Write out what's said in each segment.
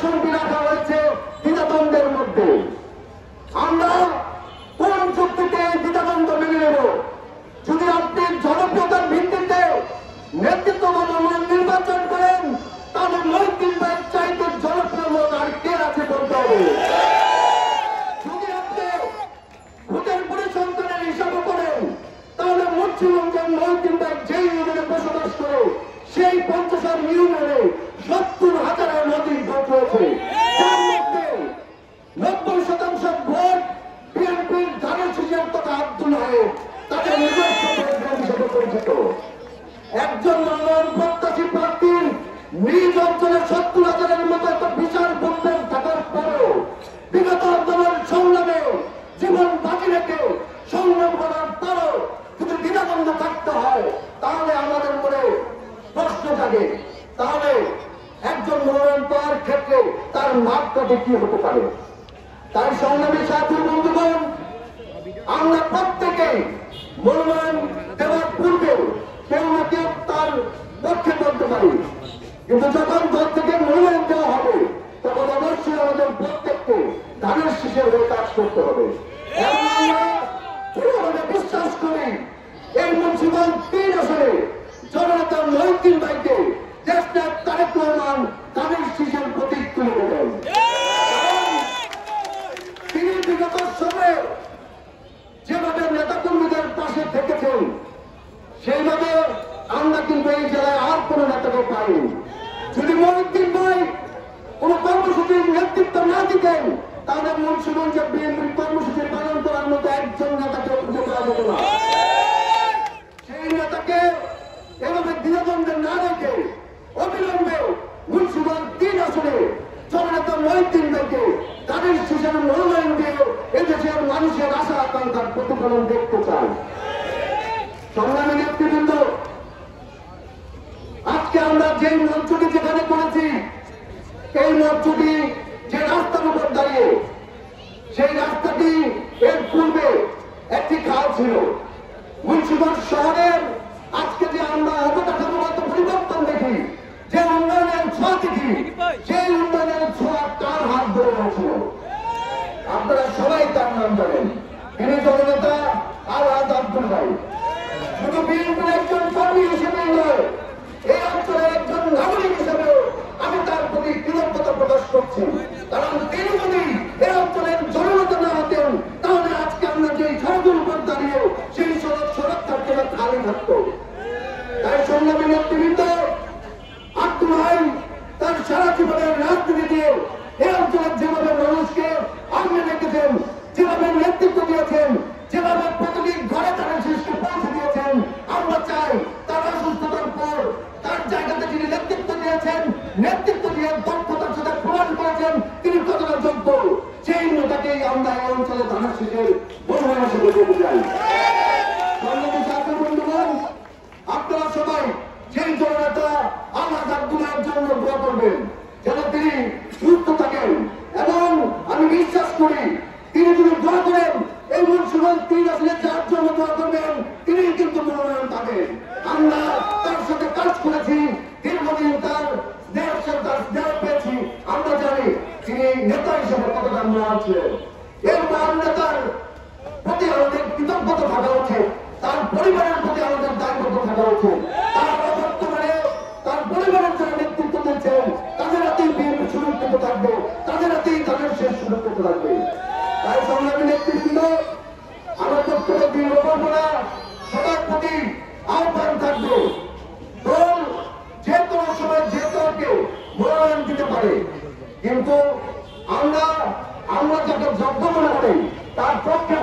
আসনটি রাখা হয়েছে দ্বিধাদ্বন্দ্বের মধ্যে। আমরা কোন চুক্তিতে দ্বিধাদ্বন্দ্ব মেনে নেব? যদি আপনি জনপ্রিয়তার ভিত্তিতে নেতৃত্ব নির্বাচন করেন, তাহলে মহিউদ্দিন ভাইয়ের চাইতে জনপ্রিয় লোক আর কে আছে বলতে হবে। যদি আপনি ভোটের পরিসংখ্যানের হিসাব করেন, তাহলে মুন্সিগঞ্জের মহিউদ্দিন ভাই যেই ইউনিয়নে বসবাস করে সেই 50 ইউনিয়নে 70,000-এর অধিক ভোট রয়েছে, যার মধ্যে 90% ভোট বিএনপির ধানের শীষের তথা আব্দুল হাই তাদের নিজস্ব ভোট হিসেবে পরিচিত। একজন মনোনয়ন প্রত্যাশী প্রার্থীর নিজ অঞ্চলে 70,000-এর মতো একটা বিশাল ভোটব্যাংক থাকার পরেও বিগত আন্দোলন সংগ্রামে জীবন বাকি রেখে সংগ্রাম করার পরও যদি দ্বিধাদ্বন্দ্ব থাকতে হয়, তাহলে আমাদের মনে প্রশ্ন জাগে, তাহলে একজন মনোনয়ন পাওয়ার ক্ষেত্রে তার মাপকাঠি কি হতে পারে? তাই সংগ্রামী সাথী বন্ধুগণ, আমরা প্রত্যেকেই মনোনয়ন দেওয়ার পূর্বে কেউ না কেউ তার পক্ষে বলতে পারি, কিন্তু যখন দল থেকে মনোনয়ন দেওয়া হবে তখন অবশ্যই আমাদের প্রত্যেককে ধানের শীষের হয়ে কাজ করতে হবে। এবং আমরা দৃঢ়ভাবে বিশ্বাস করি এই মুন্সিগঞ্জ 3 আসনে জননেতা মহিউদ্দিন ভাইকে দেশনায়ক তারেক রহমান ধানের শীষের প্রতীক তুলে দেবেন। তিনি বিগত সময়ে যেভাবে নেতাকর্মীদের পাশে থেকেছেন, সেইভাবে আমরা কিন্তু এই জেলায় আর কোন নেতাকে পাইনি। যদি মহিউদ্দিন ভাই কোন কর্মসূচির নেতৃত্ব না দিতেন, তাহলে মুন্সিগঞ্জের বিএনপির কর্মসূচি পালন করার মতো একজন নেতাকে খুঁজে পাওয়া যেত না। সেই নেতাকে এভাবে দ্বিধাদ্বন্দ্বে না রেখে অবিলম্বে মুন্সিগঞ্জ 3 আসনে জননেতা মহিউদ্দিন ভাইকে তাদের শীষের মনোনয়ন দিয়ে এদেশের মানুষের আশা আকাঙ্ক্ষার প্রতিফলন দেখতে চাই। সংগ্রামী নেতৃবৃন্দ, আজকে আমরা যে মঞ্চটি যেখানে করেছি, এই মঞ্চটি যে রাস্তার উপর দাঁড়িয়ে, সেই রাস্তাটি এর পূর্বে একটি খাল ছিল। মুন্সিগঞ্জ শহরের আজকে যে আমরা অবকাঠামোগত পরিবর্তন দেখি, যে উন্নয়নের ছোঁয়া দেখি, সেই উন্নয়নের ছোঁয়া কার হাত ধরে হয়েছিল? আপনারা সবাই তার নাম জানেন। তিনি জননেতা আলহাজ আব্দুল ভাই। শুধু বিএনপির একজন কর্মী হিসেবে নয়, এই অঞ্চলের একজন নাগরিক হিসেবেও আমি তার প্রতি কৃতজ্ঞতা প্রকাশ করছি। কারণ তিনি যদি এই অঞ্চলের জননেতা না হতেন, তাহলে আজকে আমরা যে সড়কের উপর দাঁড়িয়ে সেই সড়ক থাকতে না খালি থাকতো। তাই সংগ্রামী নেতৃবৃন্দ, আব্দুল হাই তার সারা জীবনের রাজনীতি দিয়ে এই অঞ্চলের যেভাবে মানুষকে আগলে রেখেছেন, যেভাবে নেতৃত্ব দিয়েছেন, যেভাবে প্রতিটি ঘরে তাদের শিশুকে পৌঁছে দিয়েছেন, আমরা চাই তার অসুস্থতার পর তার জায়গাতে যিনি নেতৃত্ব দিয়েছেন, নেতৃত্ব দিয়ে দক্ষতার সাথে প্রমাণ করেছেন তিনি কতটা যোগ্য, সেই নেতাকেই আমরা এই অঞ্চলে ধানের শীষের মনোনয়ন হিসেবে পেতে চাই। সংগ্রামী সাথী বন্ধুগণ, আপনারা সবাই সেই জননেতা আলহাজ আব্দুল্লাহর জন্য দোয়া করবেন, যেন তিনি সুস্থ থাকেন। এবং আমি বিশ্বাস করি তিনি যদি দোয়া করেন, এই মুন্সিগঞ্জ 3 আসনে যার জন্য দোয়া করবেন, তিনি কিন্তু মনোনয়ন পাবেন। আমরা তার সাথে কাজ করেছি, দীর্ঘদিন তার দেওয়া পেয়েছি। আমরা জানি তিনি নেতা হিসেবে কতটা মহান ছিলেন। এই মহান নেতার প্রতি আমাদের কৃতজ্ঞতা থাকা উচিত, তার পরিবারের প্রতি আমাদের দায়বদ্ধ থাকা উচিত। তার বর্তমানে তার পরিবারের যারা নেতৃত্ব দিচ্ছেন, তাদের হাতেই বিএনপি সুরক্ষিত থাকবে, তাদের হাতেই তাদের শেষ সুরক্ষিত থাকবে। তাই সংগ্রামী নেতৃবৃন্দ, আমার বক্তব্য দীর্ঘ করব না, সবার প্রতি আহ্বান থাকবে, দল যে কোনো সময় যে দলকে মনোনয়ন দিতে পারে, কিন্তু আমরা যাকে যোগ্য মনে করি তার পক্ষে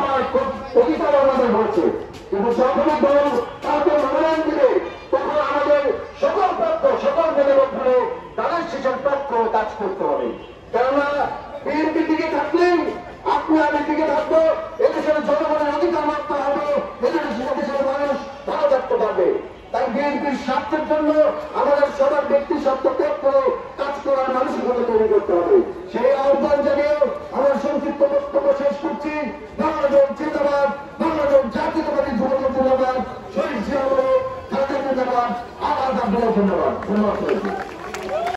অধিকার আমাদের হচ্ছে। কিন্তু যখনই দল তাকে মনোনয়ন দিবে, তখন আমাদের সকল পক্ষ সকল দলের উপরে তাদের শীষের পক্ষ কাজ করতে হবে। কেননা বিএনপি দিকে থাকলেই আপনি আমি দিকে থাকবো, এদেশের জনগণের অধিকার মানতে হবে, এদেশের মানুষ ভালো থাকতে পারবে। তাই বিএনপির স্বার্থের জন্য আমাদের সবার ব্যক্তি স্বার্থ ত্যাগ করে কাজ করার মানসিকতা তৈরি করতে হবে। সেই আহ্বান জানিয়ে আমার সংক্ষিপ্ত বক্তব্য শেষ করছি। বাংলাদেশ জিন্দাবাদ, বাংলাদেশ জাতীয়তাবাদী যুবদল জিন্দাবাদ, শহীদ জিয়া জিন্দাবাদ, আলহাজ আব্দুল্লাহ জিন্দাবাদ। ধন্যবাদ।